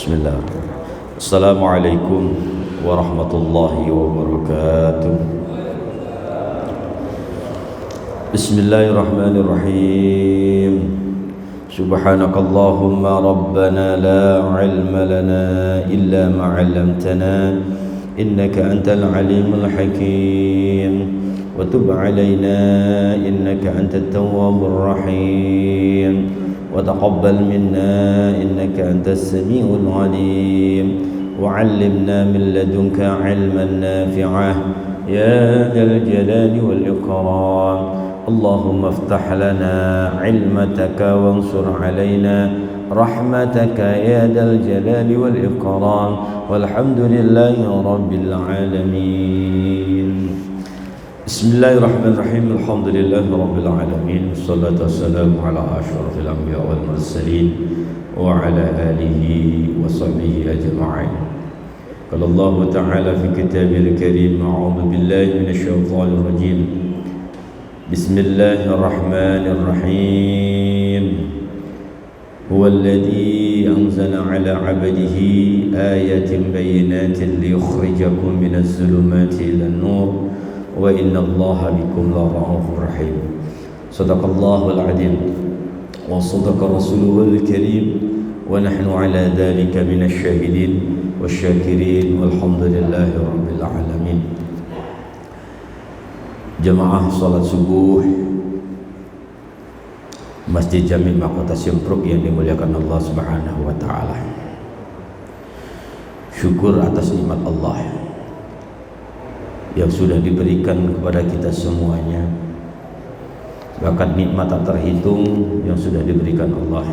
Bismillah. Assalamualaikum warahmatullahi wabarakatuh. Bismillahirrahmanirrahim. Subhanakallahumma rabbana la ilma lana illa ma 'allamtana innaka antal alimul hakim wa tub 'alaina innaka antat tawwabur rahim. وتقبل منا إنك أنت السميع العليم وعلمنا من لدنك علما نافعا يا ذا الجلال والإكرام اللهم افتح لنا علمتك وانصر علينا رحمتك يا ذا الجلال والإكرام والحمد لله رب العالمين. Bismillahirrahmanirrahim. Alhamdulillahi rabbil alamin. Wassalatu wassalamu ala asyrafil anbiya wal mursalin wa ala alihi wa sahbihi ajma'in. Qala Allah ta'ala fi kitabil karim, a'udzu billahi minasy syaithanir rajim. Bismillahirrahmanirrahim. Huwallazi anzala ala 'abdihi ayatin bayyinatin liyukhrijakum minadh dhulumati ilan nur wa inna allaha bikum la ra'ufur rahim. Sadaqallahul azim wa sadaqa rasuluhul karim wa nahnu ala dhalika minasy syahidin wasyakirin walhamdulillahi rabbil alamin. Jamaah salat subuh Masjid Jami' Mahkota Simpruk yang dimuliakan Allah Subhanahu wa taala. Syukur atas nikmat Allah yang sudah diberikan kepada kita semuanya, bahkan nikmat tak terhitung yang sudah diberikan Allah.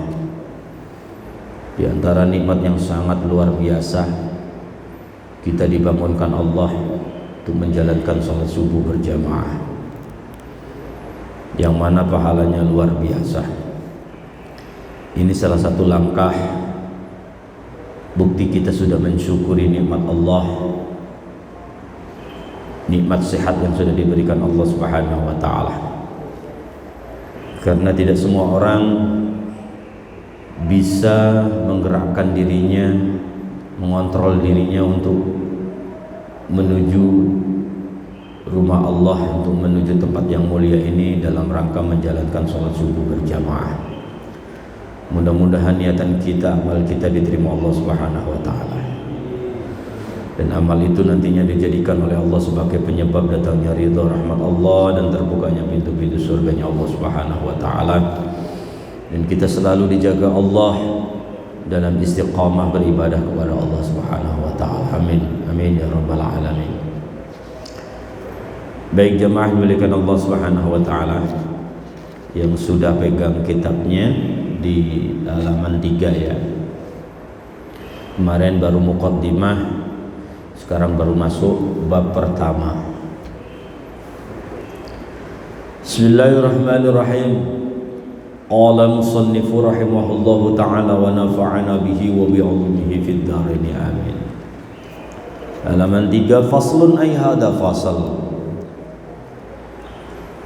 Di antara nikmat yang sangat luar biasa, kita dibangunkan Allah untuk menjalankan sholat subuh berjamaah, yang mana pahalanya luar biasa. Ini salah satu langkah bukti kita sudah mensyukuri nikmat Allah, nikmat sehat yang sudah diberikan Allah Subhanahu wa taala. Karena tidak semua orang bisa menggerakkan dirinya, mengontrol dirinya untuk menuju rumah Allah, untuk menuju tempat yang mulia ini dalam rangka menjalankan sholat subuh berjamaah. Mudah-mudahan niatan kita, amal kita diterima Allah Subhanahu wa taala, dan amal itu nantinya dijadikan oleh Allah sebagai penyebab datangnya ridha rahmat Allah dan terbukanya pintu-pintu surganya Allah Subhanahu wa taala. Dan kita selalu dijaga Allah dalam istiqamah beribadah kepada Allah Subhanahu wa taala. Amin. Amin ya rabbal alamin. Baik jemaah milik Allah Subhanahu wa taala yang sudah pegang kitabnya di halaman 3 ya. Kemarin baru muqaddimah, sekarang baru masuk bab pertama. Bismillahirrahmanirrahim. Qala musannifu rahimahullahu ta'ala wa nafa'ana bihi wa bi'ulumihi fid dharain amin. Halaman 3, faslun ay hada fasal.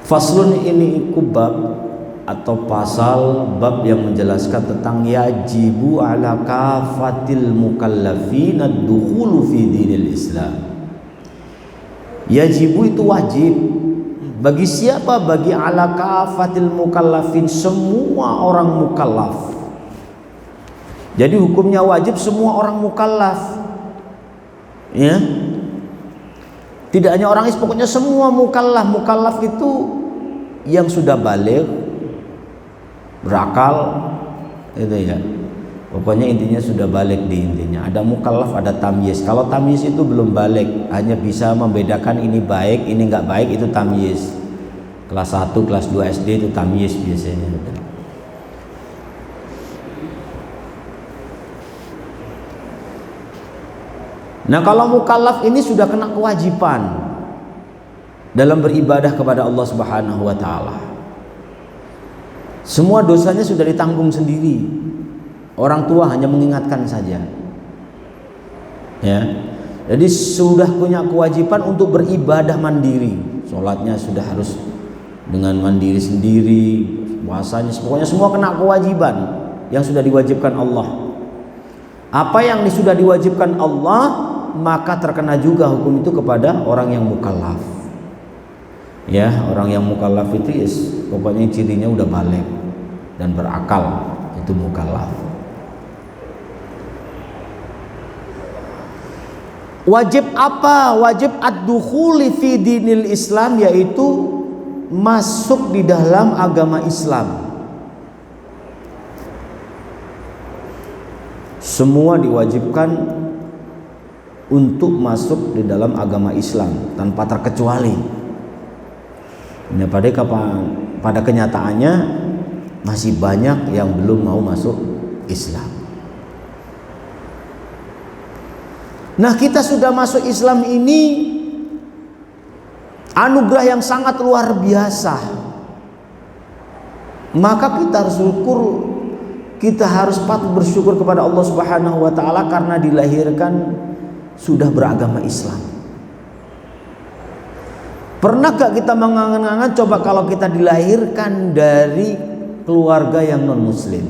Faslun ini bab atau pasal, bab yang menjelaskan tentang yajibu ala kafatil mukallafin ad-dukhulu fi dinil Islam. Yajibu itu wajib. Bagi siapa? Bagi ala kafatil mukallafin, semua orang mukallaf. Jadi hukumnya wajib semua orang mukallaf. Ya. Tidak hanya orang Islam, pokoknya semua mukallaf. Mukallaf itu yang sudah baligh, berakal, itu ya. Pokoknya intinya sudah balik di intinya. Ada mukallaf, ada tamyiz. Kalau tamyiz itu belum balik, hanya bisa membedakan ini baik, ini enggak baik, itu tamyiz. Kelas 1, kelas 2 SD itu tamyiz biasanya. Nah, kalau mukallaf ini sudah kena kewajiban dalam beribadah kepada Allah Subhanahu wa taala. Semua dosanya sudah ditanggung sendiri. Orang tua hanya mengingatkan saja. Ya. Jadi sudah punya kewajiban untuk beribadah mandiri. Sholatnya sudah harus dengan mandiri sendiri, puasanya pokoknya semua kena kewajiban yang sudah diwajibkan Allah. Apa yang sudah diwajibkan Allah, maka terkena juga hukum itu kepada orang yang mukallaf. Ya, orang yang mukallaf itu pokoknya cirinya udah balik dan berakal, itu mukallaf. Wajib apa? Wajib ad-dukhuli fi dinil Islam, yaitu masuk di dalam agama Islam. Semua diwajibkan untuk masuk di dalam agama Islam tanpa terkecuali. Nah, pada kenyataannya masih banyak yang belum mau masuk Islam. Nah, kita sudah masuk Islam ini anugerah yang sangat luar biasa. Maka kita harus syukur, kita harus patut bersyukur kepada Allah Subhanahu wa taala karena dilahirkan sudah beragama Islam. Pernah gak kita mengangan-angan coba kalau kita dilahirkan dari keluarga yang non muslim?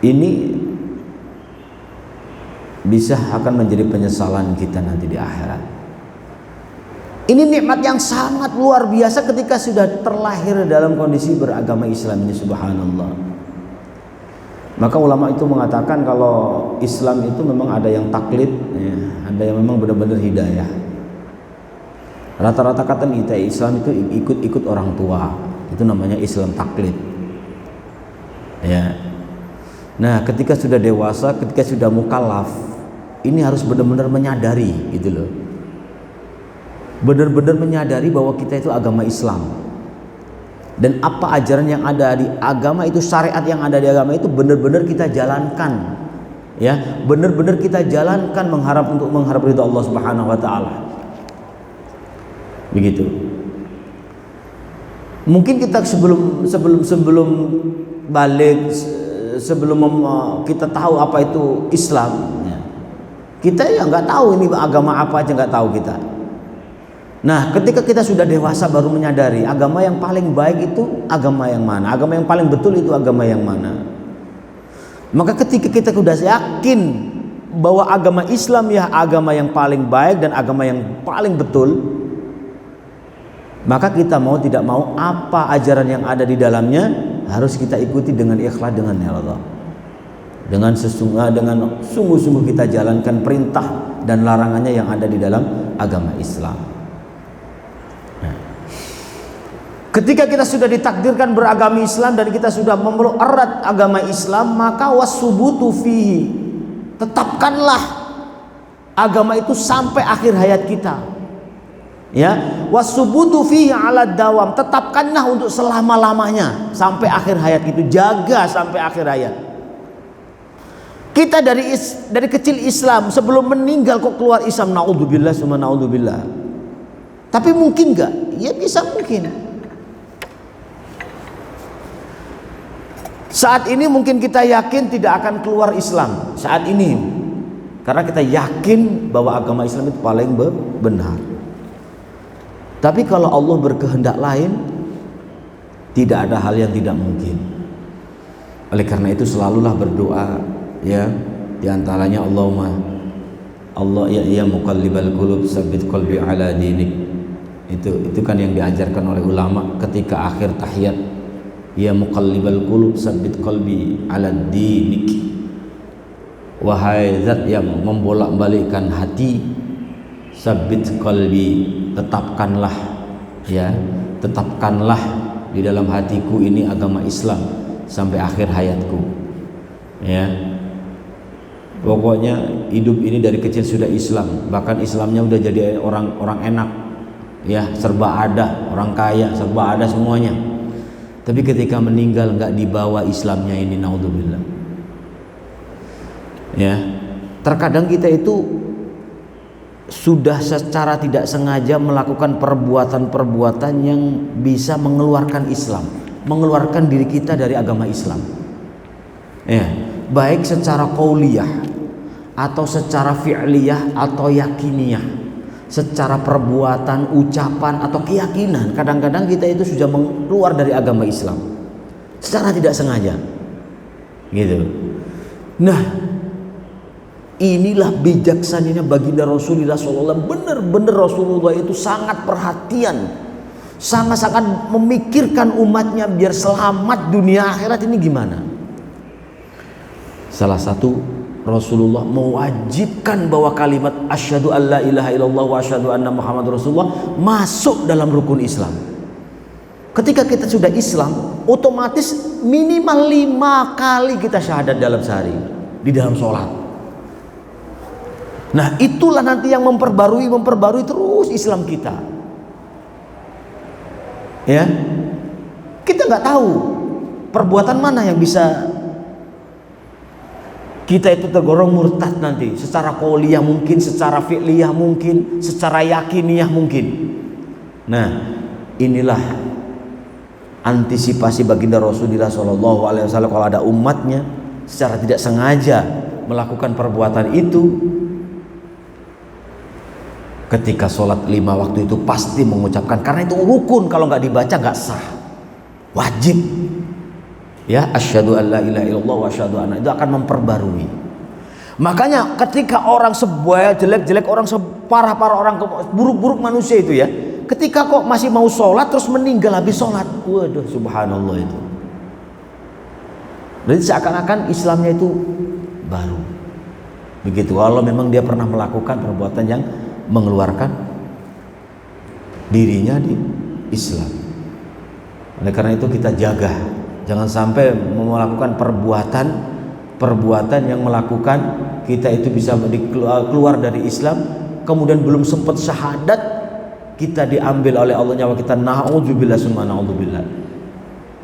Ini bisa akan menjadi penyesalan kita nanti di akhirat. Ini nikmat yang sangat luar biasa ketika sudah terlahir dalam kondisi beragama Islam ini, subhanallah. Maka ulama itu mengatakan kalau Islam itu memang ada yang taklid, ya, ada yang memang benar-benar hidayah. Rata-rata kata kita Islam itu ikut-ikut orang tua, itu namanya Islam taklid. Ya. Nah, ketika sudah dewasa, ketika sudah mukallaf, ini harus benar-benar menyadari, gitu loh. Benar-benar menyadari bahwa kita itu agama Islam, dan apa ajaran yang ada di agama itu, syariat yang ada di agama itu benar-benar kita jalankan, ya, benar-benar kita jalankan untuk mengharap ridha Allah Subhanahu wa taala. Begitu. Mungkin kita sebelum balik, sebelum kita tahu apa itu Islam, ya, kita ya nggak tahu ini agama apa aja, nggak tahu kita. Nah, ketika kita sudah dewasa baru menyadari agama yang paling baik itu agama yang mana, agama yang paling betul itu agama yang mana. Maka ketika kita sudah yakin bahwa agama Islam ya agama yang paling baik dan agama yang paling betul, maka kita mau tidak mau apa ajaran yang ada di dalamnya harus kita ikuti dengan ikhlas, dengan Allah. Dengan sungguh-sungguh kita jalankan perintah dan larangannya yang ada di dalam agama Islam. Ketika kita sudah ditakdirkan beragama Islam dan kita sudah memeluk erat agama Islam, maka wasubutu fihi, tetapkanlah agama itu sampai akhir hayat kita. Ya, wasubutu fihi ala dawam, tetapkanlah untuk selama-lamanya sampai akhir hayat itu, jaga sampai akhir hayat. Kita dari kecil Islam, sebelum meninggal kok keluar Islam, naudzubillah summa naudzubillah. Tapi mungkin enggak? Ya bisa mungkin. Saat ini mungkin kita yakin tidak akan keluar Islam saat ini, karena kita yakin bahwa agama Islam itu paling benar. Tapi kalau Allah berkehendak lain, tidak ada hal yang tidak mungkin. Oleh karena itu selalulah berdoa, ya, diantaranya Allah ya muqallibal qulub tsabbit qalbi ala dinik. Itu kan yang diajarkan oleh ulama ketika akhir tahiyat. Ya muqallibal qulub tsabbit qalbi ala dinik. Wahai zat yang membolak-balikkan hati, tsabbit qalbi, tetapkanlah, ya, tetapkanlah di dalam hatiku ini agama Islam sampai akhir hayatku. Ya. Pokoknya hidup ini dari kecil sudah Islam, bahkan Islamnya udah jadi orang enak, ya, serba ada, orang kaya serba ada semuanya. Tapi ketika meninggal nggak dibawa Islamnya ini, naudzubillah. Ya, terkadang kita itu sudah secara tidak sengaja melakukan perbuatan-perbuatan yang bisa mengeluarkan Islam, mengeluarkan diri kita dari agama Islam. Ya, baik secara qauliyah atau secara fi'liyah atau yakiniyah. secara perbuatan, ucapan atau keyakinan, kadang-kadang kita itu sudah keluar dari agama Islam secara tidak sengaja, gitu. Nah, inilah bijaksananya baginda Rasulullah SAW. Benar-benar Rasulullah itu sangat perhatian, sangat-sangat memikirkan umatnya biar selamat dunia akhirat. Ini gimana? Salah satu, Rasulullah mewajibkan bahwa kalimat asyhadu alla ilaha illallah wa asyhadu anna Muhammad Rasulullah masuk dalam rukun Islam. Ketika kita sudah Islam, otomatis minimal 5 kali kita syahadat dalam sehari di dalam sholat. Nah, itulah nanti yang memperbarui terus Islam kita. Ya, kita nggak tahu perbuatan mana yang bisa kita itu tergolong murtad nanti, secara qauliyah mungkin, secara fi'liyah mungkin, secara yakiniyah mungkin. Nah, inilah antisipasi baginda Rasulullah SAW kalau ada umatnya secara tidak sengaja melakukan perbuatan itu. Ketika sholat 5 waktu itu pasti mengucapkan, karena itu rukun, kalau nggak dibaca nggak sah, wajib. Ya, asyhadu alla ilaha illallah wa asyhadu anna, itu akan memperbarui. Makanya ketika orang sebuah jelek-jelek, orang separah-parah, orang buruk-buruk manusia itu ya, ketika kok masih mau sholat terus meninggal habis sholat, waduh, subhanallah itu. Jadi seakan-akan Islamnya itu baru. Begitu, kalau memang dia pernah melakukan perbuatan yang mengeluarkan dirinya di Islam. Oleh karena itu kita jaga, jangan sampai melakukan perbuatan yang melakukan kita itu bisa keluar dari Islam, kemudian belum sempat syahadat kita diambil oleh Allah nyawa kita. Na'udzubillah summa na'udzubillah.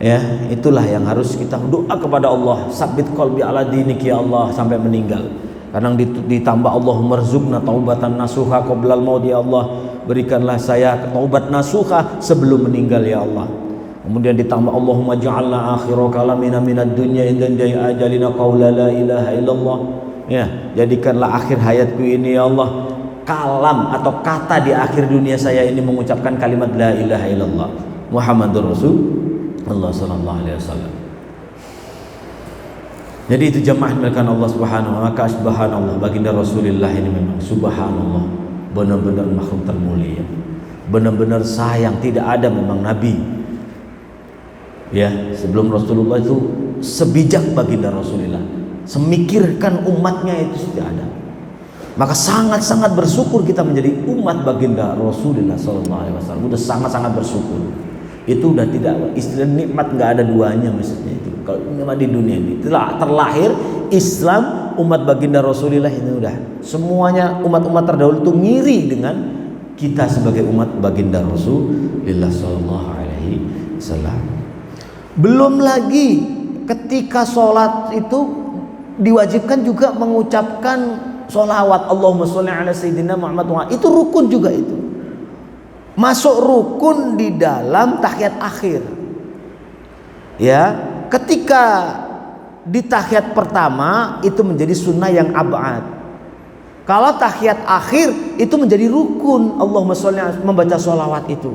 Ya, itulah yang harus kita doa kepada Allah, sabit qalbi ala dinik ya Allah, sampai meninggal. Kadang ditambah Allahumma rzuqna taubatan nasuha qoblal maut, ya Allah, berikanlah saya taubat nasuha sebelum meninggal ya Allah. Kemudian ditambah Allahumma ja'alna akhiru kalamina minad dunya indan ajalina qaula la ilaha illallah. Ya, jadikanlah akhir hayatku ini ya Allah kalam atau kata di akhir dunia saya ini mengucapkan kalimat la ilaha illallah Muhammadur Rasulullah sallallahu alaihi wasallam. Jadi itu jamaah milikkan Allah Subhanahu wa ta'ala. Subhanallah, baginda Rasulullah ini memang subhanallah benar-benar makhluk termulia, benar-benar sayang. Tidak ada memang nabi ya sebelum Rasulullah itu sebijak baginda Rasulullah, semikirkan umatnya itu tidak ada. Maka sangat-sangat bersyukur kita menjadi umat baginda Rasulullah sallallahu alaihi wasallam. Udah sangat-sangat bersyukur. Itu udah tidak, istilah nikmat nggak ada duanya maksudnya itu. Kalau nikmat di dunia ini terlahir Islam, umat baginda Rasulullah ini udah semuanya, umat-umat terdahulu itu ngiri dengan kita sebagai umat baginda Rasulullah sallallahu alaihi wasallam. Belum lagi ketika sholat itu diwajibkan juga mengucapkan sholawat Allahumma sholli ala sayyidina Muhammad wa, itu rukun juga, itu masuk rukun di dalam tahiyat akhir. Ya, ketika di tahiyat pertama itu menjadi sunnah yang abad. Kalau tahiyat akhir itu menjadi rukun Allahumma sholli, membaca sholawat itu.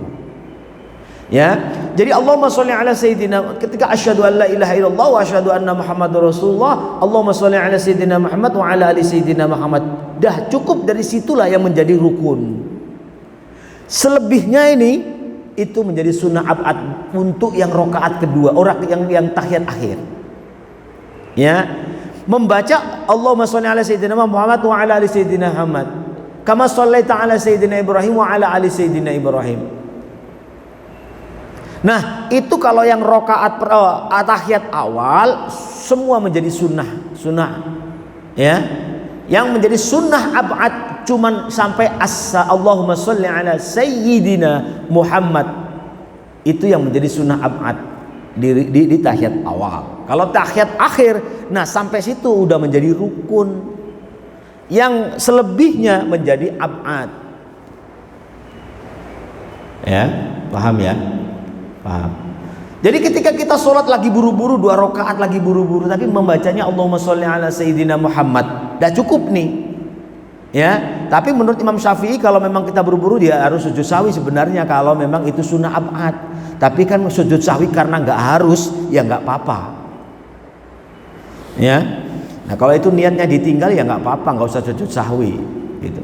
Ya, jadi Allahumma sholli ala sayyidina, ketika asyhadu an la ilaha illallah wa asyhadu anna Muhammadar Rasulullah, Allahumma sholli ala sayyidina Muhammad wa ala ali sayyidina Muhammad. Dah cukup, dari situlah yang menjadi rukun. Selebihnya ini itu menjadi sunnah abad untuk yang rokaat kedua, orang yang tahiyat akhir. Ya, membaca Allahumma sholli ala sayyidina Muhammad wa ala ali sayyidina Muhammad, kama shallaita ala sayyidina Ibrahim wa ala ali sayyidina Ibrahim. Nah, itu kalau yang rokaat tahiyat awal semua menjadi sunnah. Ya, yang menjadi sunnah abad cuman sampai Allahumma sholli ala sayyidina Muhammad, itu yang menjadi sunnah abad di tahiyat awal. Kalau tahiyat akhir, nah sampai situ udah menjadi rukun, yang selebihnya menjadi abad. Ya, paham ya? Paham. Jadi ketika kita sholat lagi buru-buru, 2 rakaat lagi buru-buru, tapi membacanya Allahumma sholli ala sayyidina Muhammad, dah cukup nih. Ya, Tapi menurut Imam Syafi'i kalau memang kita buru-buru dia harus sujud sahwi sebenarnya kalau memang itu sunnah ab'ad. Tapi kan sujud sahwi karena nggak harus, ya nggak apa-apa. Ya. Nah kalau itu niatnya ditinggal ya nggak apa-apa, nggak usah sujud sahwi. Gitu.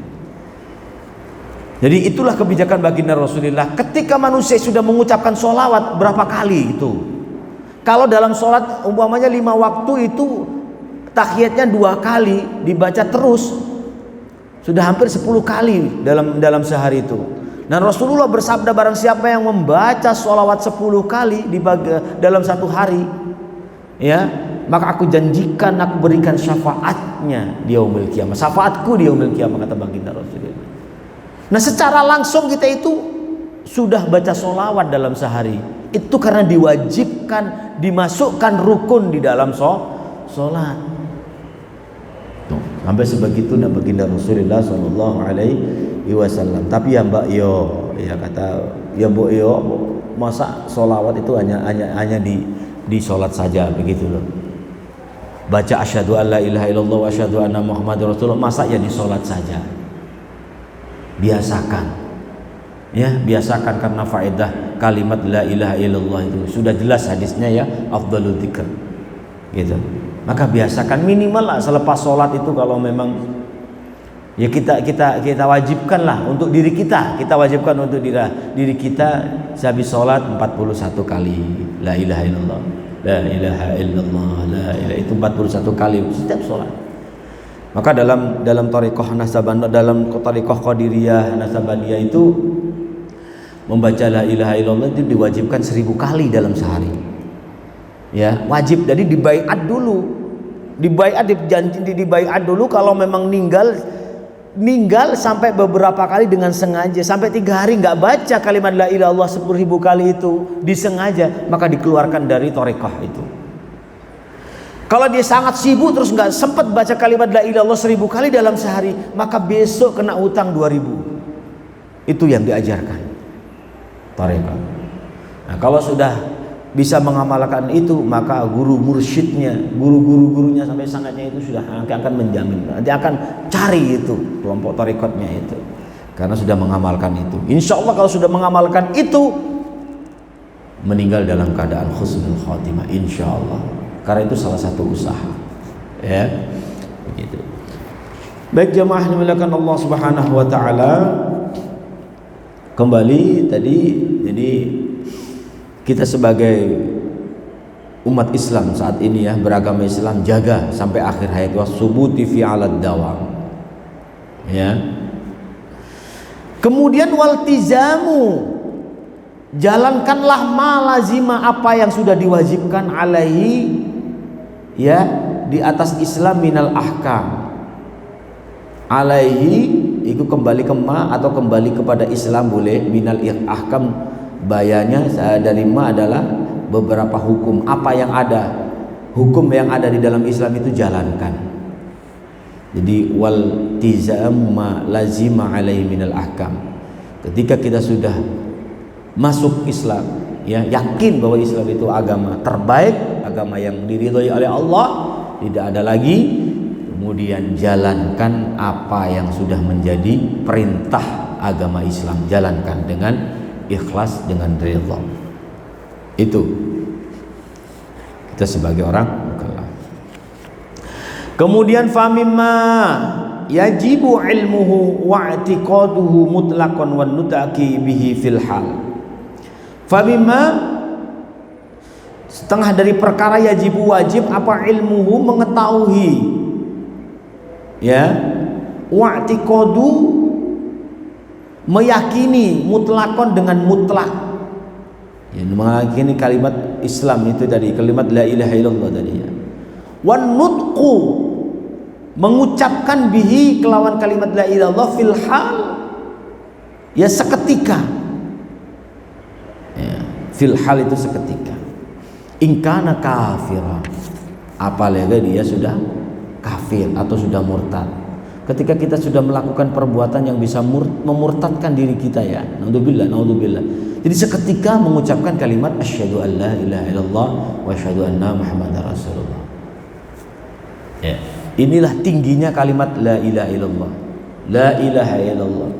Jadi itulah kebijakan baginda Rasulullah. Ketika manusia sudah mengucapkan sholawat berapa kali itu? Kalau dalam sholat umpamanya 5 waktu itu tahiyatnya 2 kali dibaca terus, sudah hampir 10 kali dalam sehari itu. Dan Rasulullah bersabda barang siapa yang membaca sholawat 10 kali dalam satu hari, ya, maka aku janjikan aku berikan syafaatnya di yaumil qiyamah. Syafaatku di yaumil qiyamah, kata baginda Rasulullah. Nah secara langsung kita itu sudah baca sholawat dalam sehari. Itu karena diwajibkan, dimasukkan rukun di dalam sholat. Tuh, sampai sebegitu nah baginda Rasulullah Sallallahu Alaihi Wasallam. Tapi ya Mbak Yo, ya kata ya Mbak Yo, masa sholawat itu hanya di sholat saja begitu loh. Baca asyhadu alla ilaha illallah wa asyhadu anna muhammadar rasulullah, masa ya di sholat saja. Biasakan, ya biasakan, karena faedah kalimat la ilaha illallah itu sudah jelas hadisnya ya, afdhalul dzikr gitu. Maka biasakan minimal lah selepas sholat itu, kalau memang ya kita wajibkan lah untuk diri kita, wajibkan untuk diri kita sehabis sholat 41 kali la ilaha illallah, la ilaha illallah, la ilaha, itu 41 kali setiap sholat. Maka dalam thariqah Nasabaniyah, dalam thariqah Qadiriyah Nasabaniyah itu membaca la ilaha illallah itu diwajibkan 1000 kali dalam sehari. Ya, wajib. Jadi dibaiat dulu. Dibaiat dulu kalau memang ninggal sampai beberapa kali dengan sengaja, sampai 3 hari nggak baca kalimat la ilaha illallah 10.000 kali itu disengaja, maka dikeluarkan dari thariqah itu. Kalau dia sangat sibuk terus nggak sempat baca kalimat la ilaha illallah 1000 kali dalam sehari, maka besok kena utang 2000. Itu yang diajarkan thariqah. Nah, kalau sudah bisa mengamalkan itu, maka guru mursyidnya, guru-gurunya sampai sangatnya itu sudah akan menjamin, nanti akan cari itu kelompok thariqatnya itu, karena sudah mengamalkan itu. Insya Allah kalau sudah mengamalkan itu, meninggal dalam keadaan husnul khotimah, insya Allah. Karena itu salah satu usaha, ya, begitu. Baik jemaah dimuliakan Allah Subhanahu Wa Taala. Kembali tadi, jadi kita sebagai umat Islam saat ini ya, beragama Islam, jaga sampai akhir hayat, wasubuti fi alad dawam, ya. Kemudian waltizamu, jalankanlah malazima, apa yang sudah diwajibkan alaihi, ya, di atas Islam, minal ahkam. Alaihi itu kembali ke ma atau kembali kepada Islam boleh, minal ahkam bayanya dari ma adalah beberapa hukum. Apa yang ada, hukum yang ada di dalam Islam itu jalankan. Jadi wal tizam ma lazima alaihi minal ahkam. Ketika kita sudah masuk Islam, ya, yakin bahwa Islam itu agama terbaik, agama yang diridhoi oleh Allah, tidak ada lagi, kemudian jalankan apa yang sudah menjadi perintah agama Islam, jalankan dengan ikhlas, dengan ridha. Itu kita sebagai orang mukallaf. Kemudian famimma yajibu ilmuhu wa i'tiqaduhu mutlaqan wa nutaqi bihi fil hal. Famimma, setengah dari perkara yajibu wajib apa, ilmuhu mengetahui, ya, wa'tiqadu meyakini, mutlakon dengan mutlak, ya, meyakini kalimat Islam itu tadi, kalimat la ilaha illallah tadi, ya. Wan nutqu, mengucapkan bihi kelawan kalimat la ilaha illallah fil hal, ya, seketika, ya, fil hal itu seketika. Ingkana kafiran, apalagi dia sudah kafir atau sudah murtad. Ketika kita sudah melakukan perbuatan yang bisa memurtadkan diri kita, ya, naudzubillah. Jadi seketika mengucapkan kalimat asyhadu an la ilaha illallah wa asyhadu anna muhammadar rasulullah. Ya, inilah tingginya kalimat la ilaha illallah. La ilaha illallah.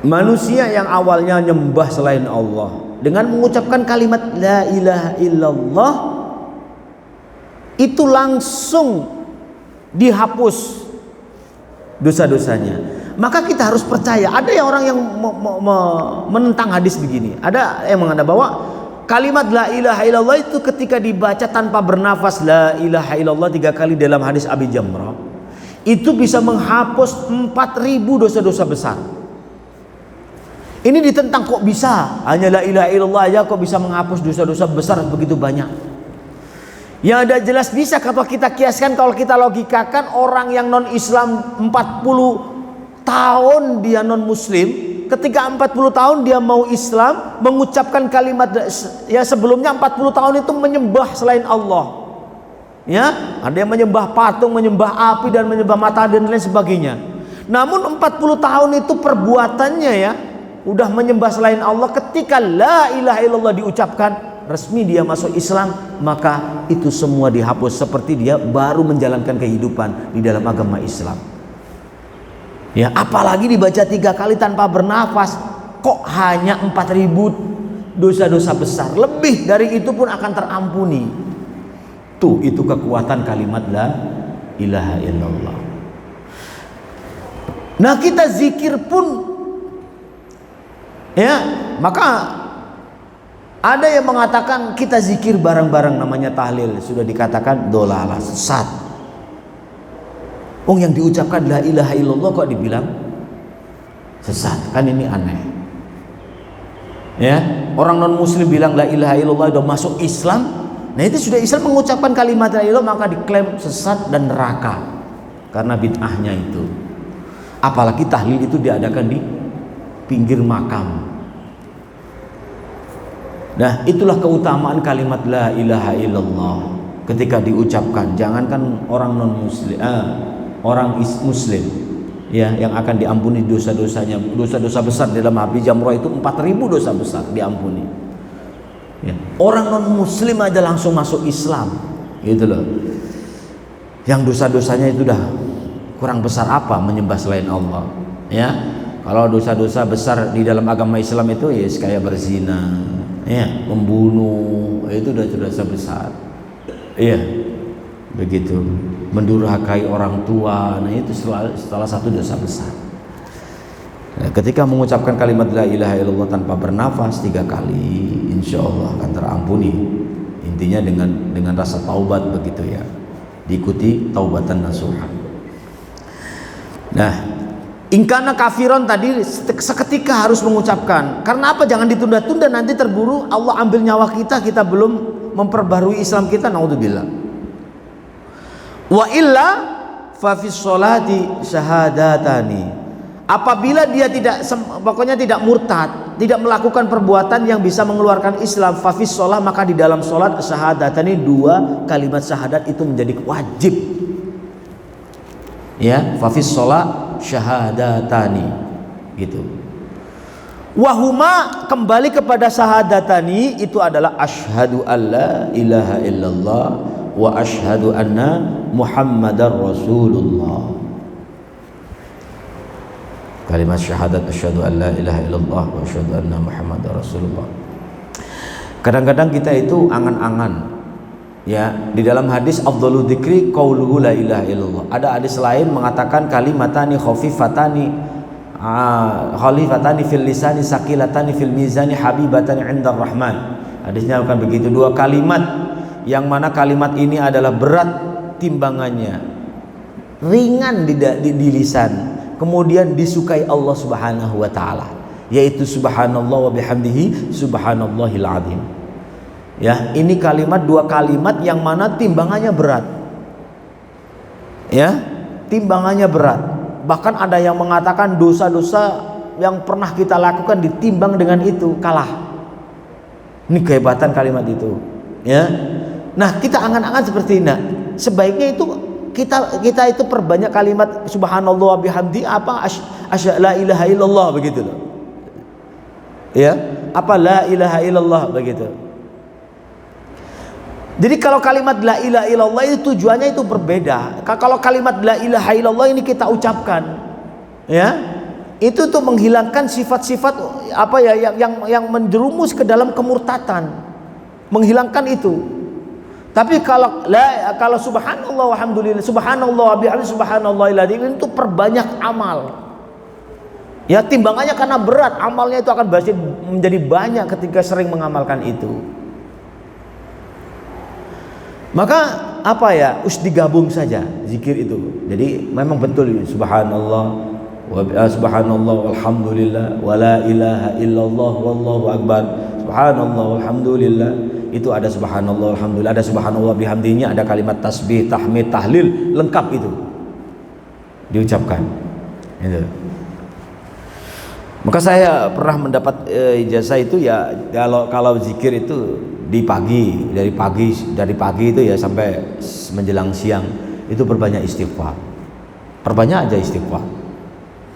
Manusia yang awalnya nyembah selain Allah, dengan mengucapkan kalimat la ilaha illallah, itu langsung dihapus dosa-dosanya. Maka kita harus percaya. Ada yang orang yang menentang hadis begini. Ada yang mengatakan bahwa kalimat la ilaha illallah itu ketika dibaca tanpa bernafas la ilaha illallah 3 kali dalam hadis Abi Jamrah, itu bisa menghapus 4.000 dosa-dosa besar. Ini ditentang, kok bisa hanya la ilaha illallah aja kok bisa menghapus dosa-dosa besar begitu banyak. Ya ada jelas bisa kalau kita kiaskan, kalau kita logikakan, orang yang non Islam 40 tahun dia non muslim, ketika 40 tahun dia mau Islam, mengucapkan kalimat ya sebelumnya 40 tahun itu menyembah selain Allah. Ya, ada yang menyembah patung, menyembah api dan menyembah matahari dan lain sebagainya. Namun 40 tahun itu perbuatannya ya udah menyembah selain Allah, ketika la ilaha illallah diucapkan, resmi dia masuk Islam, maka itu semua dihapus seperti dia baru menjalankan kehidupan di dalam agama Islam. Ya, apalagi dibaca 3 kali tanpa bernafas, kok hanya 4.000 dosa-dosa besar, lebih dari itu pun akan terampuni. Tuh, itu kekuatan kalimat la ilaha illallah. Nah, kita zikir pun ya, maka ada yang mengatakan kita zikir bareng-bareng namanya tahlil, sudah dikatakan dolalah, sesat. Yang diucapkan la ilaha illallah kok dibilang sesat, kan ini aneh. Ya, orang non muslim bilang la ilaha illallah udah masuk Islam. Nah, itu sudah Islam mengucapkan kalimat la ilaha illallah, maka diklaim sesat dan neraka karena bid'ahnya itu. Apalagi tahlil itu diadakan di pinggir makam. Nah, itulah keutamaan kalimat la ilaha illallah ketika diucapkan. Jangankan orang non muslim, orang muslim ya yang akan diampuni dosa-dosanya, dosa-dosa besar dalam Abi Jamrah itu 4.000 dosa besar diampuni ya. Orang non muslim aja langsung masuk Islam gitu loh, yang dosa-dosanya itu udah kurang besar apa menyembah selain Allah ya. Kalau dosa-dosa besar di dalam agama Islam itu ya kayak berzina ya, membunuh, itu udah dosa besar iya, begitu, mendurhakai orang tua, nah itu salah satu dosa besar. Nah, ketika mengucapkan kalimat la ilaha illallah tanpa bernafas 3 kali, insya Allah akan terampuni. Intinya dengan rasa taubat begitu ya, diikuti taubatan nasuha. Nah, ingkana kafiron tadi seketika harus mengucapkan. Karena apa? Jangan ditunda-tunda, nanti terburu Allah ambil nyawa kita, kita belum memperbarui Islam kita, naudzubillah. Wa illa fa fis sholati syahadatani. Apabila dia pokoknya tidak murtad, tidak melakukan perbuatan yang bisa mengeluarkan Islam, fa fis sholah, maka di dalam sholat syahadatani, 2 kalimat syahadat itu menjadi wajib. Ya, fa fis sholah syahadatani gitu. Wahuma kembali kepada syahadatani itu adalah asyhadu alla ilaha illallah wa asyhadu anna Muhammadar Rasulullah. Kalimat syahadat asyhadu alla ilaha illallah wa asyhadu anna Muhammadar Rasulullah. Kadang-kadang kita itu angan-angan ya, di dalam hadis afdhalu dzikri qauluhu la ilaha illallah. Ada hadis lain mengatakan kalimatani khafifatani fil lisani saqilatani fil mizani habibatani 'indar rahman. Hadisnya bukan begitu, 2 kalimat yang mana kalimat ini adalah berat timbangannya, ringan di lisan, kemudian disukai Allah Subhanahu wa taala, yaitu subhanallah wa bihamdihi subhanallahil azim. Ya, ini kalimat 2 kalimat yang mana timbangannya berat. Ya, timbangannya berat. Bahkan ada yang mengatakan dosa-dosa yang pernah kita lakukan ditimbang dengan itu kalah. Ini kehebatan kalimat itu. Ya. Nah, kita angan-angan seperti ini. Sebaiknya itu kita itu perbanyak kalimat subhanallah wa bihamdi, apa la ilaha illallah begitu loh. Ya, apa la ilaha illallah begitu. Jadi kalau kalimat la ilaha illallah itu tujuannya itu berbeda. Kalau kalimat la ilaha illallah ini kita ucapkan, ya, itu tuh menghilangkan sifat-sifat apa ya yang menjerumus ke dalam kemurtatan, menghilangkan itu. Tapi kalau subhanallah walhamdulillah, subhanallah bihamdi, subhanallahil itu perbanyak amal. Ya, timbangannya karena berat, amalnya itu akan menjadi banyak ketika sering mengamalkan itu. Maka apa ya, digabung saja zikir itu. Jadi memang betul subhanallah walhamdulillah wala ilaha illallah wallahu akbar. Subhanallah walhamdulillah, itu ada subhanallah alhamdulillah, ada subhanallah bihamdinya, ada kalimat tasbih, tahmid, tahlil, lengkap itu diucapkan. Itu. Maka saya pernah mendapat ijazah itu ya, kalau zikir itu di pagi, dari pagi itu ya sampai menjelang siang itu perbanyak istighfar, perbanyak aja istighfar.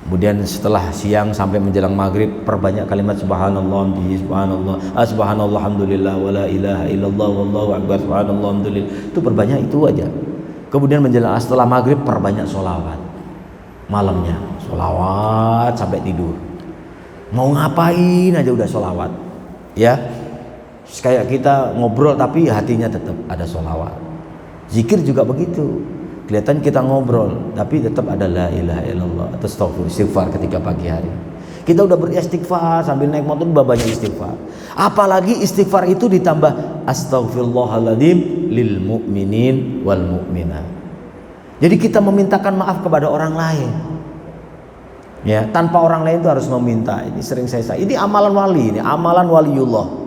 Kemudian setelah siang sampai menjelang maghrib perbanyak kalimat subhanallah subhanallah alhamdulillah wala ilaha illallah wallahu akbar subhanallah alhamdulillah, itu perbanyak itu aja. Kemudian menjelang setelah maghrib perbanyak sholawat, malamnya sholawat sampai tidur, mau ngapain aja udah sholawat, ya. Kayak kita ngobrol tapi hatinya tetap ada sholawat. Zikir juga begitu, kelihatan kita ngobrol tapi tetap ada la ilaha illallah atau istighfar ketika pagi hari. Kita udah beristighfar sambil naik motor udah banyak istighfar. Apalagi istighfar itu ditambah astaghfirullahaladzim lil mu'minin wal mu'minat. Jadi kita memintakan maaf kepada orang lain, ya, tanpa orang lain itu harus meminta. Ini sering saya ini amalan wali, ini amalan waliullah.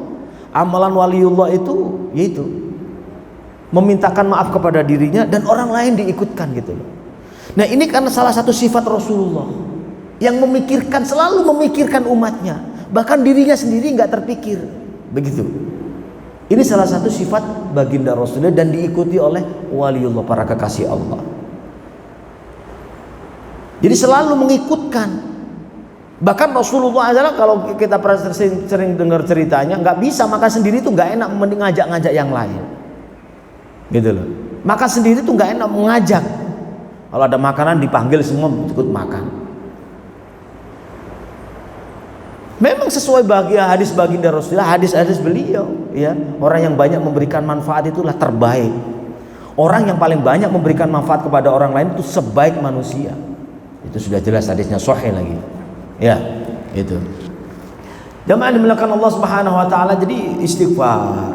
Amalan waliullah itu yaitu memintakan maaf kepada dirinya dan orang lain diikutkan gitu loh. Nah, ini karena salah satu sifat Rasulullah yang selalu memikirkan umatnya, bahkan dirinya sendiri nggak terpikir begitu. Ini salah satu sifat baginda Rasulullah dan diikuti oleh waliullah, para kekasih Allah. Jadi selalu mengikutkan. Bahkan Rasulullah adalah, kalau kita sering dengar ceritanya, nggak bisa makan sendiri tuh nggak enak, mending ngajak yang lain, gitu loh. Makan sendiri tuh nggak enak, mengajak. Kalau ada makanan dipanggil semua ikut makan. Memang sesuai hadis baginda Rasulullah, hadis beliau, ya, orang yang banyak memberikan manfaat itulah terbaik. Orang yang paling banyak memberikan manfaat kepada orang lain itu sebaik manusia. Itu sudah jelas hadisnya, sahih lagi. Ya, itu. Jamaah dimuliakan Allah Subhanahu wa taala, jadi istighfar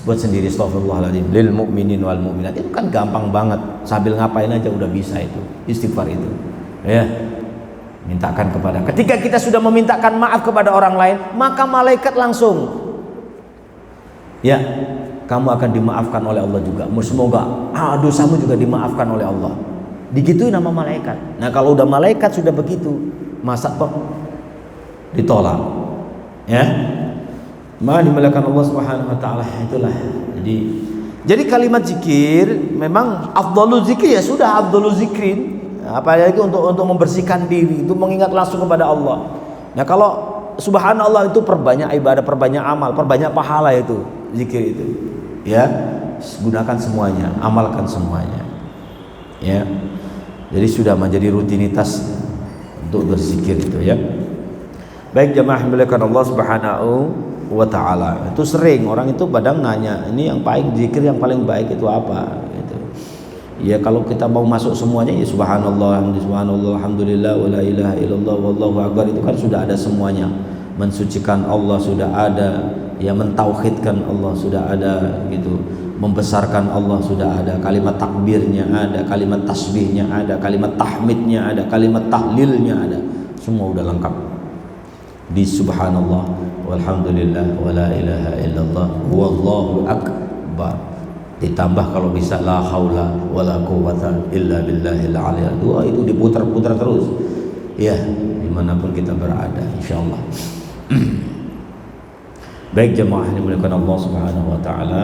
buat sendiri, astagfirullahaladzim lil mu'minin wal mu'minat, itu kan gampang banget, sambil ngapain aja udah bisa itu istighfar itu, ya. Mintakan ketika kita sudah memintakan maaf kepada orang lain, maka malaikat langsung, ya, kamu akan dimaafkan oleh Allah juga, semoga dosamu juga dimaafkan oleh Allah, digituin nama malaikat. Nah, kalau udah malaikat sudah begitu, masa kok ditolak, ya. Maka dimuliakan Allah Subhanahu wa taala, itulah. Jadi kalimat zikir memang afdhalul zikir, ya sudah afdhalul zikrin, apalagi untuk membersihkan diri, itu mengingat langsung kepada Allah. Nah, kalau subhanallah itu perbanyak ibadah, perbanyak amal, perbanyak pahala itu zikir itu, ya. Gunakan semuanya, amalkan semuanya, ya. Jadi sudah menjadi rutinitas untuk berzikir itu, ya. Baik jamaah dimuliakan Allah Subhanahu wa taala. Itu sering orang itu pada nanya, ini yang paling zikir yang paling baik itu apa gitu. Ya, kalau kita mau masuk semuanya ya subhanallah alhamdulillah wala ilaha illallah wallahu akbar, itu kan sudah ada semuanya. Mensucikan Allah sudah ada, ya, mentauhidkan Allah sudah ada gitu. Membesarkan Allah sudah ada, kalimat takbirnya ada, kalimat tasbihnya ada, kalimat tahmidnya ada, kalimat tahlilnya ada, semua udah lengkap di subhanallah walhamdulillah wala ilaha illallah wallahu akbar. Ditambah kalau bisa la haula wala quwwata illa billahil aliyil. Dua itu diputar-putar terus, ya, dimanapun kita berada, insyaallah. Baik jemaah yang dimuliakan Allah Subhanahu wa taala,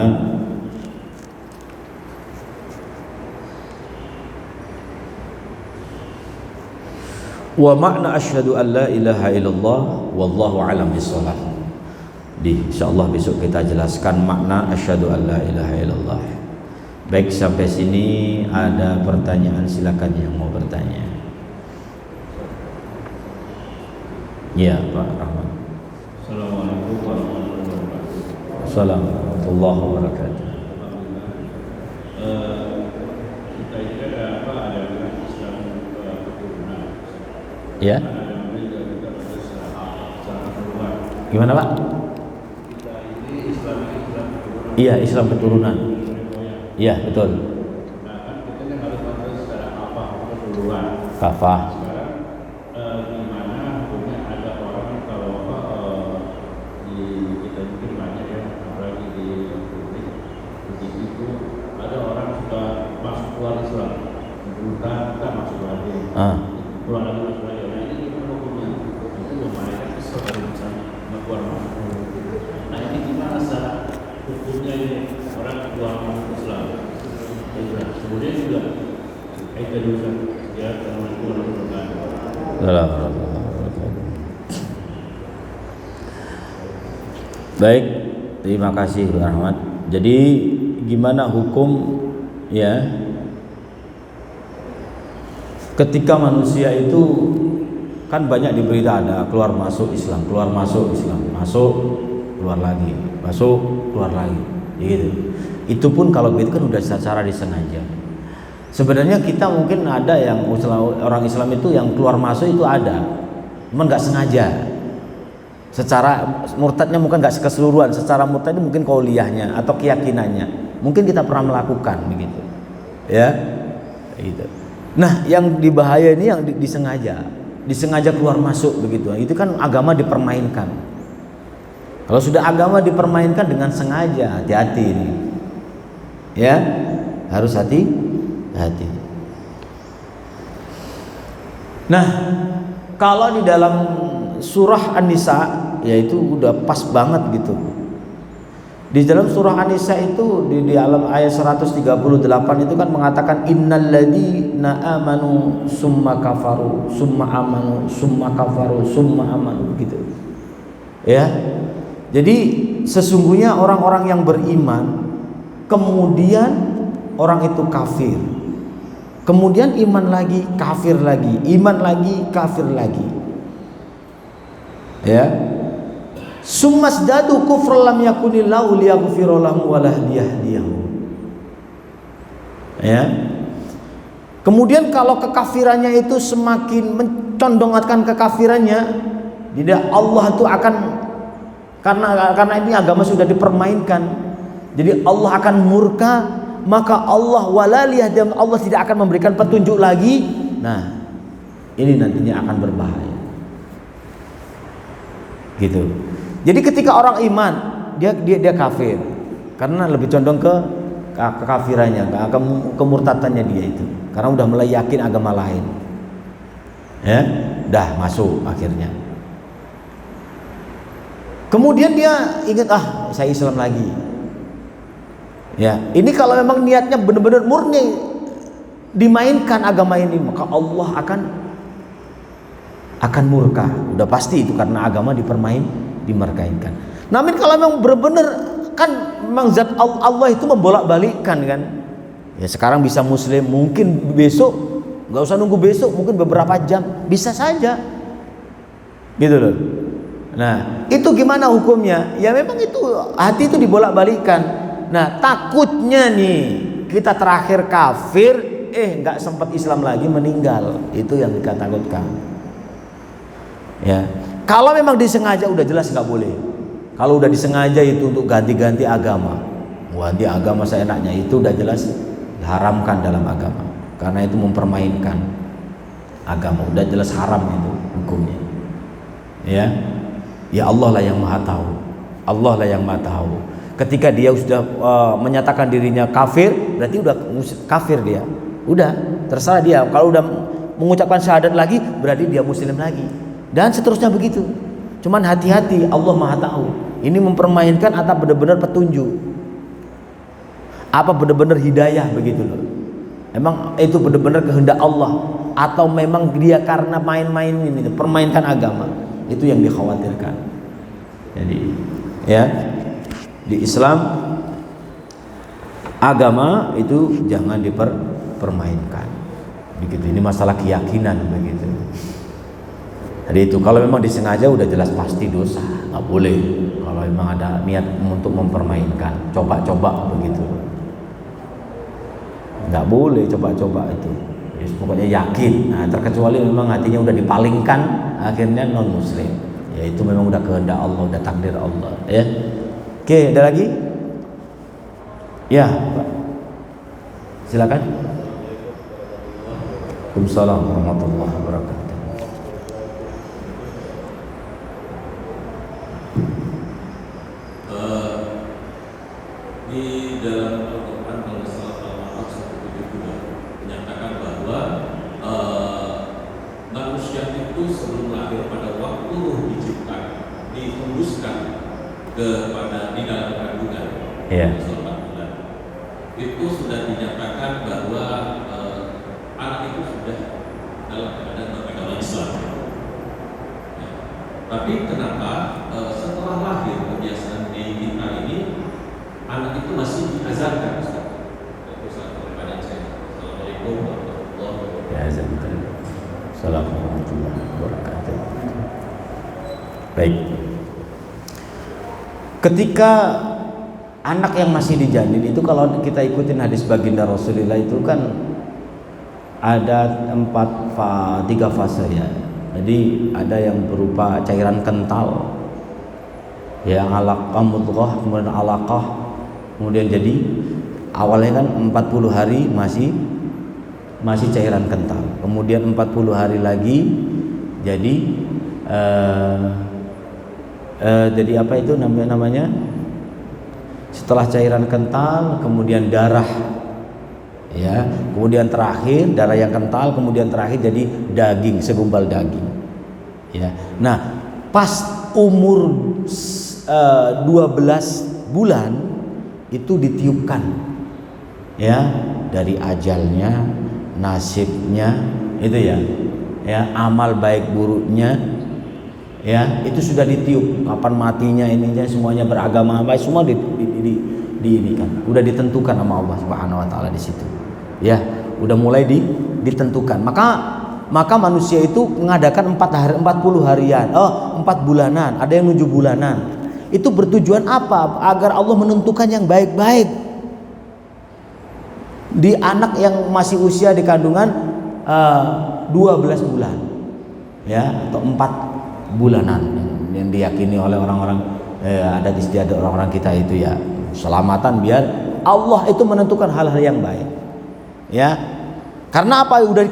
wa makna asyhadu an la ilaha illallah wallahu alam bisawab. Insyaallah besok kita jelaskan makna asyhadu an la ilaha illallah. Baik, sampai sini ada pertanyaan, silakan yang mau bertanya. Ya, Pak Rahman. Assalamualaikum warahmatullahi wabarakatuh. Assalamualaikum warahmatullahi wabarakatuh. Kita ini ada Islam keturunan. Ya. Gimana, Pak? Kita ini Islam keturunan. Iya, Islam keturunan. Iya, betul. Nah, kan kita kan harus masuk secara kafah keturunan. Kafah. Sekarang gimana hukumnya ada orang kalau di kita mungkin banyak ya, apalagi di publik itu ada orang sudah masuk keluar Islam, bukan kita masuk lagi, keluar lagi masuk lagi. Nah, ini gimana hukumnya? Itu mereka kesel dari misalnya keluar masuk. Nah, ini gimana secara hukumnya ini orang keluar masuk Islam? Kemudian juga kita juga ya teman-teman Baik, terima kasih Pak Ahmad. Jadi gimana hukum ya ketika manusia itu kan banyak di berita ada keluar masuk Islam, keluar masuk Islam, masuk keluar lagi, masuk keluar lagi, gitu. Itu pun kalau begitu kan udah secara disengaja. Sebenarnya kita mungkin ada yang orang Islam itu yang keluar masuk itu ada, cuman nggak sengaja. Secara murtadnya mungkin nggak keseluruhan, secara murtadnya mungkin kauliyahnya atau keyakinannya, mungkin kita pernah melakukan begitu, ya, gitu. Nah, yang dibahaya ini yang disengaja keluar masuk begitu. Itu kan agama dipermainkan. Kalau sudah agama dipermainkan dengan sengaja, hati-hati ini, ya, harus hati-hati. Nah, kalau di dalam surah An-Nisa yaitu udah pas banget gitu. Di dalam surah An-Nisa itu di alam ayat 138 itu kan mengatakan innalladzina amanu summa kafaru summa amanu summa kafaru summa amanu gitu. Ya. Jadi sesungguhnya orang-orang yang beriman kemudian orang itu kafir. Kemudian iman lagi, kafir lagi, iman lagi, kafir lagi. Ya, summasdadu kufran lam yakunillahu liyaghfira lahum wa la liyahdiyahum. Ya. Kemudian kalau kekafirannya itu semakin mencondongkan kekafirannya, tidak Allah itu akan karena ini agama sudah dipermainkan. Jadi Allah akan murka, maka Allah wala liyahdiyahum, Allah tidak akan memberikan petunjuk lagi. Nah, ini nantinya akan berbahaya. Gitu. Jadi ketika orang iman dia kafir karena lebih condong ke kekafirannya, ke kemurtadannya dia itu, karena udah mulai yakin agama lain, ya, dah masuk akhirnya. Kemudian dia ingat saya Islam lagi, ya. Ini kalau memang niatnya benar-benar murni dimainkan agama ini, maka Allah akan murka, udah pasti itu karena agama dipermainkan. Namun kalau memang benar-benar kan memang zat Allah itu membolak-balikkan kan. Ya sekarang bisa muslim, mungkin besok nggak usah nunggu besok, mungkin beberapa jam bisa saja. Gitu loh. Nah, itu gimana hukumnya? Ya memang itu hati itu dibolak-balikkan. Nah, takutnya nih kita terakhir kafir, nggak sempat Islam lagi meninggal. Itu yang kita takutkan. Ya, kalau memang disengaja udah jelas nggak boleh. Kalau udah disengaja itu untuk ganti-ganti agama, ganti agama seenaknya, itu udah jelas diharamkan dalam agama. Karena itu mempermainkan agama, udah jelas haram itu hukumnya. Ya Allah lah yang maha tahu. Allah lah yang maha tahu. Ketika dia sudah menyatakan dirinya kafir, berarti udah kafir dia. Udah terserah dia. Kalau udah mengucapkan syahadat lagi, berarti dia muslim lagi. Dan seterusnya begitu. Cuman hati-hati, Allah maha tahu. Ini mempermainkan atau benar-benar petunjuk, apa benar-benar hidayah begitu loh. Emang itu benar-benar kehendak Allah atau memang dia karena main-main ini permainkan agama. Itu yang dikhawatirkan. Jadi Ya, di Islam agama itu jangan dipermainkan. Begitu. Ini masalah keyakinan begitu. Jadi itu kalau memang disengaja udah jelas pasti dosa, nggak boleh. Kalau memang ada niat untuk mempermainkan, coba-coba begitu, nggak boleh coba-coba itu. Yes, pokoknya yakin. Nah, terkecuali memang hatinya udah dipalingkan, akhirnya non muslim. Ya itu memang udah kehendak Allah, udah takdir Allah. Ya. Oke, ada lagi? Ya, Pak. Silakan. Waalaikumsalam warahmatullahi wabarakatuh. Di dalam Al-Quran kalau salah Al-Baqarah 172 menyatakan bahwa manusia itu sebelum lahir pada waktu ruh diciptakan, ditembuskan kepada di dalam kandungan selama 4 bulan. Itu sudah dinyatakan bahwa anak itu sudah dalam keadaan beragama Islam. Ya. Tapi kenapa setelah lahir kebiasaan di kita ini anak itu masih diazankan, Ustaz? Itu satu pertanyaan saya. Assalamualaikum warahmatullahi wabarakatuh. Ya, Assalamualaikum warahmatullahi wabarakatuh. Baik. Ketika anak yang masih dijanin itu, kalau kita ikutin hadis baginda Rasulullah itu kan ada 3 fase ya. Jadi ada yang berupa cairan kental, yang alaqah mudghah, kemudian alaqah, kemudian jadi awalnya kan 40 hari masih cairan kental, kemudian 40 hari lagi jadi jadi apa itu namanya setelah cairan kental kemudian darah, ya, kemudian terakhir darah yang kental, kemudian terakhir jadi daging, segumpal daging, ya. Nah, pas umur 12 bulan itu ditiupkan, ya, dari ajalnya, nasibnya, itu ya, amal baik buruknya, ya, itu sudah ditiup. Kapan matinya, ininya semuanya beragama apa, semua di ini kan, udah ditentukan sama Allah Subhanahu Wa Taala di situ, ya, udah mulai ditentukan. Maka manusia itu mengadakan 40 harian, 4 bulanan, ada yang 7 bulanan. Itu bertujuan apa? Agar Allah menentukan yang baik-baik di anak yang masih usia di kandungan 12 bulan, ya, atau 4 bulanan yang diyakini oleh orang-orang adat istiadat orang-orang kita itu, ya, selamatan biar Allah itu menentukan hal-hal yang baik, ya. Karena apa? Udah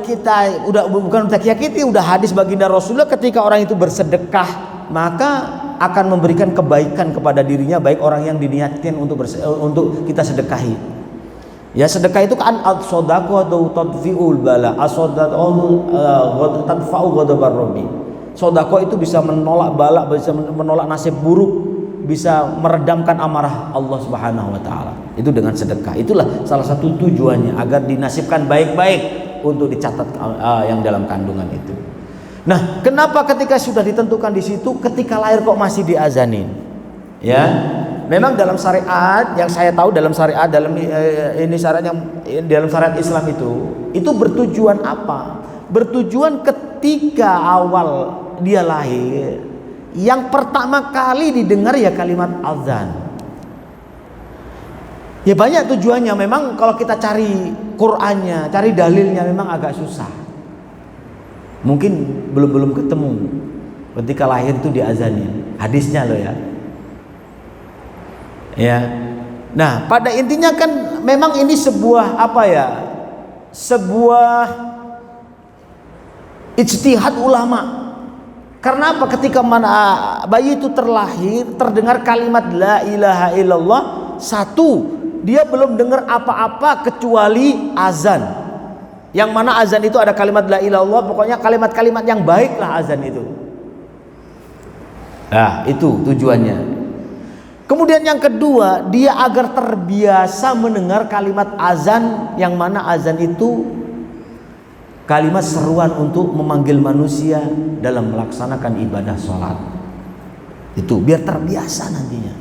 bukan kita yakini, udah hadis baginda Rasulullah, ketika orang itu bersedekah maka akan memberikan kebaikan kepada dirinya, baik orang yang diniatkan untuk kita sedekahi. Ya, sedekah itu kan as-shadaqatu tadfi'ul bala, as-shadaqatu tadfa'u ghadabar rabbi. Sedekah itu bisa menolak bala, bisa menolak nasib buruk, bisa meredamkan amarah Allah Subhanahu Wa Taala. Itu dengan sedekah. Itulah salah satu tujuannya, agar dinasibkan baik-baik untuk dicatat yang dalam kandungan itu. Nah, kenapa ketika sudah ditentukan di situ, ketika lahir kok masih diazanin? Ya, memang dalam syariat yang saya tahu, dalam syariat ini syariat yang dalam syariat Islam itu bertujuan apa? Bertujuan ketika awal dia lahir, yang pertama kali didengar ya kalimat azan. Ya, banyak tujuannya. Memang kalau kita cari Qur'annya, cari dalilnya memang agak susah. Mungkin belum ketemu ketika lahir itu diazanin. Hadisnya loh, ya. Ya. Nah, pada intinya kan memang ini sebuah sebuah ijtihad ulama. Karena apa? Ketika bayi itu terlahir, terdengar kalimat la ilaha illallah, satu, dia belum dengar apa-apa kecuali azan. Yang mana azan itu ada kalimat la ilaha illallah, pokoknya kalimat-kalimat yang baik lah azan itu. Nah, itu tujuannya. Kemudian yang kedua, dia agar terbiasa mendengar kalimat azan, yang mana azan itu kalimat seruan untuk memanggil manusia dalam melaksanakan ibadah sholat. Itu biar terbiasa nantinya.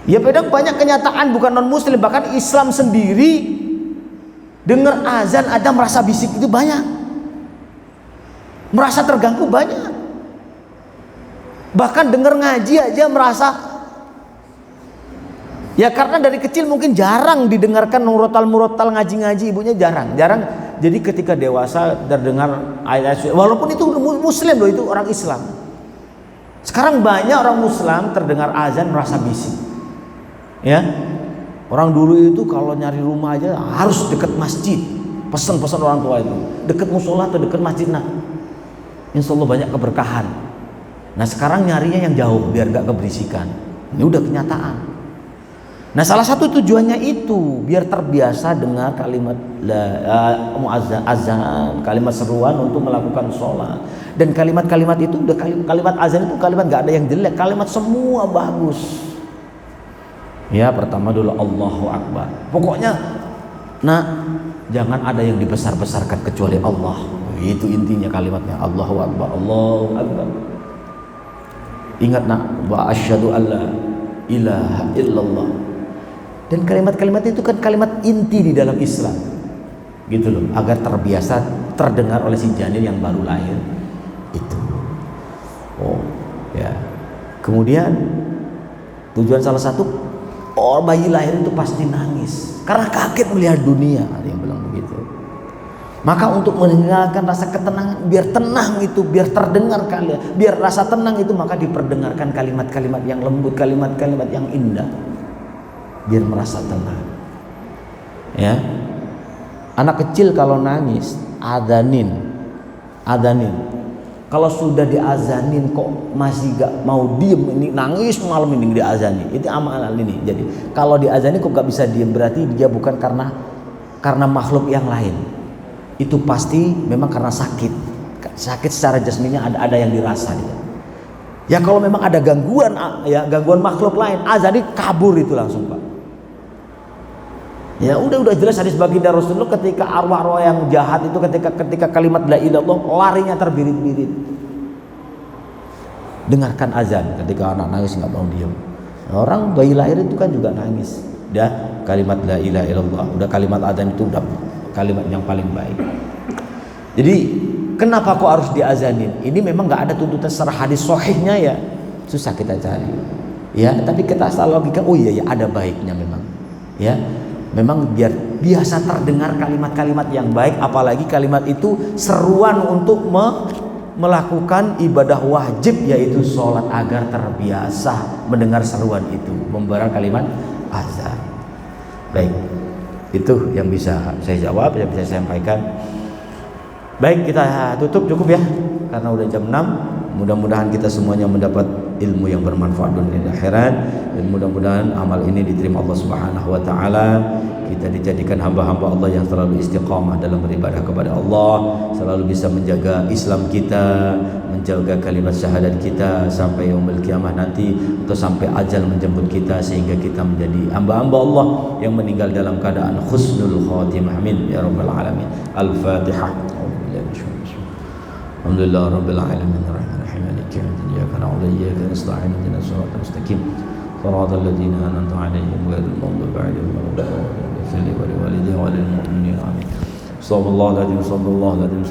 Ya padahal banyak kenyataan bukan non muslim, bahkan Islam sendiri dengar azan ada merasa bisik itu banyak. Merasa terganggu banyak. Bahkan dengar ngaji aja merasa, ya karena dari kecil mungkin jarang didengarkan murotal ngaji-ngaji, ibunya jarang. Jadi ketika dewasa terdengar ayat, walaupun itu muslim loh, itu orang Islam. Sekarang banyak orang Muslim terdengar azan merasa bisik. Ya, orang dulu itu kalau nyari rumah aja harus dekat masjid. Pesan-pesan orang tua itu dekat musola atau dekat masjid, nah insya Allah banyak keberkahan. Nah sekarang nyarinya yang jauh biar gak keberisikan. Ini udah kenyataan. Nah salah satu tujuannya itu biar terbiasa dengar kalimat azan, kalimat seruan untuk melakukan sholat. Dan kalimat-kalimat itu udah kalimat azan itu kalimat gak ada yang jelek, kalimat semua bagus. Ya pertama dulu Allahu Akbar. Pokoknya jangan ada yang dibesar-besarkan kecuali Allah. Itu intinya kalimatnya, Allahu Akbar, Allahu Akbar. Ingat wa asyhadu alla ilaha illallah. Dan kalimat-kalimat itu kan kalimat inti di dalam Islam. Gitu loh, agar terbiasa terdengar oleh si janin yang baru lahir itu. Oh, ya. Kemudian tujuan salah satu, bayi lahir itu pasti nangis karena kaget melihat dunia, ada yang bilang begitu. Maka untuk meninggalkan rasa ketenangan, biar tenang itu, biar terdengar kalian, biar rasa tenang itu, maka diperdengarkan kalimat-kalimat yang lembut, kalimat-kalimat yang indah, biar merasa tenang. Ya, anak kecil kalau nangis, adanin. Kalau sudah diazanin kok masih gak mau diem, ini nangis malam ini diazani, itu amalan ini. Jadi kalau diazani kok gak bisa diem, berarti dia bukan karena makhluk yang lain. Itu pasti memang karena sakit secara jasminya, ada yang dirasa dia. Ya kalau memang ada gangguan makhluk lain, azani kabur itu langsung Pak. Ya udah jelas hadis baginda Rasulullah, ketika arwah-arwah yang jahat itu ketika kalimat la ilaha illallah larinya terbirit-birit. Dengarkan azan ketika anak nangis nggak mau diam. Orang bayi lahir itu kan juga nangis. Udah kalimat la ilaha illallah, udah kalimat azan itu udah kalimat yang paling baik. Jadi kenapa kok harus diazanin? Ini memang nggak ada tuntutan secara hadis sahihnya, ya susah kita cari. Ya tapi kita asal logika, oh iya ya ada baiknya memang. Ya memang biar biasa terdengar kalimat-kalimat yang baik, apalagi kalimat itu seruan untuk melakukan ibadah wajib yaitu sholat, agar terbiasa mendengar seruan itu, membaca kalimat azan. Baik, itu yang bisa saya jawab, yang bisa saya sampaikan. Baik, kita tutup cukup ya, karena udah jam 6. Mudah-mudahan kita semuanya mendapat ilmu yang bermanfaat dunia dan akhirat, dan mudah-mudahan amal ini diterima Allah Subhanahu wa taala. Kita dijadikan hamba-hamba Allah yang selalu istiqamah dalam beribadah kepada Allah, selalu bisa menjaga Islam kita, menjaga kalimat syahadat kita sampai yaumul qiyamah nanti, atau sampai ajal menjemput kita, sehingga kita menjadi hamba-hamba Allah yang meninggal dalam keadaan husnul khatimah. Amin ya rabbal alamin. Al-Fatihah. Alhamdulillah rabbil alamin arrahmanirrahim maliki yaumiddin iyyaka na'budu wa iyyaka nasta'in ihdinas siratal mustaqim siratal ladzina an'amta 'alaihim ghairil maghdubi 'alaihim waladdallin walidayni walil mu'minin amin. Sallallahu alaihi bismillahirrahmanirrahim.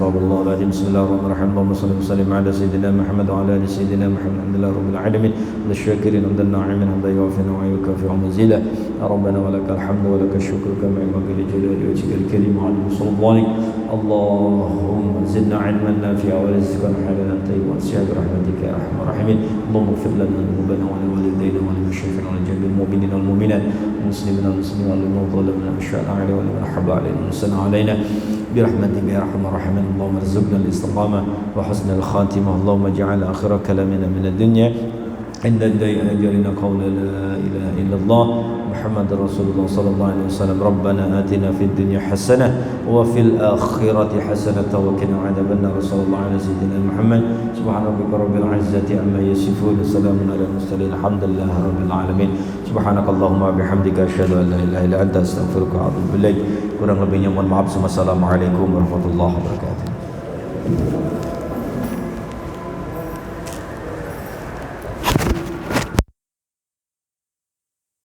Allahumma shalli wa sallim ala sayyidina Muhammad wa ala ali sayyidina Muhammad. Alhamdulillah rabbil alamin wasyakirin hamdan na'imin hamdan yuwafi wa yukafi mazila. Ya rabbana wa lakal hamdu wa lakal syukru kama yanbaghi li jalali wajhikal karim wa 'ala sultanik. Allahumma zidna 'ilman nafi'a wa rizqan halalan tayyiban bi rahmatika ya arhamar rahimin. Allahumma ighfir lana dhunubana wa li walidayna wa lil musyrifin wa li jami'il mu'minina wal mu'minat muslimina wal muslimat wal mu'minina wa syuhada'a wa liman habba 'alaina wa sana 'alaina برحمتك يا ارحم الراحمين. اللهم ارزقنا الاستقامه وحسن الخاتمه. اللهم اجعل اخر كلامنا من الدنيا عند اجلنا قول لا اله الا الله محمد رسول الله صلى الله عليه وسلم. ربنا آتنا في الدنيا حسنه وفي الاخره حسنه وقنا عذاب النار. صلى الله على سيدنا محمد. سبحان ربك رب العزه عما يصفون وسلام على المرسلين الحمد لله رب العالمين. سبحانك اللهم وبحمدك اشهد ان لا اله الا انت استغفرك واتوب اليك. Kurang lebihnya mohon maaf. Wassalamualaikum warahmatullahi wabarakatuh.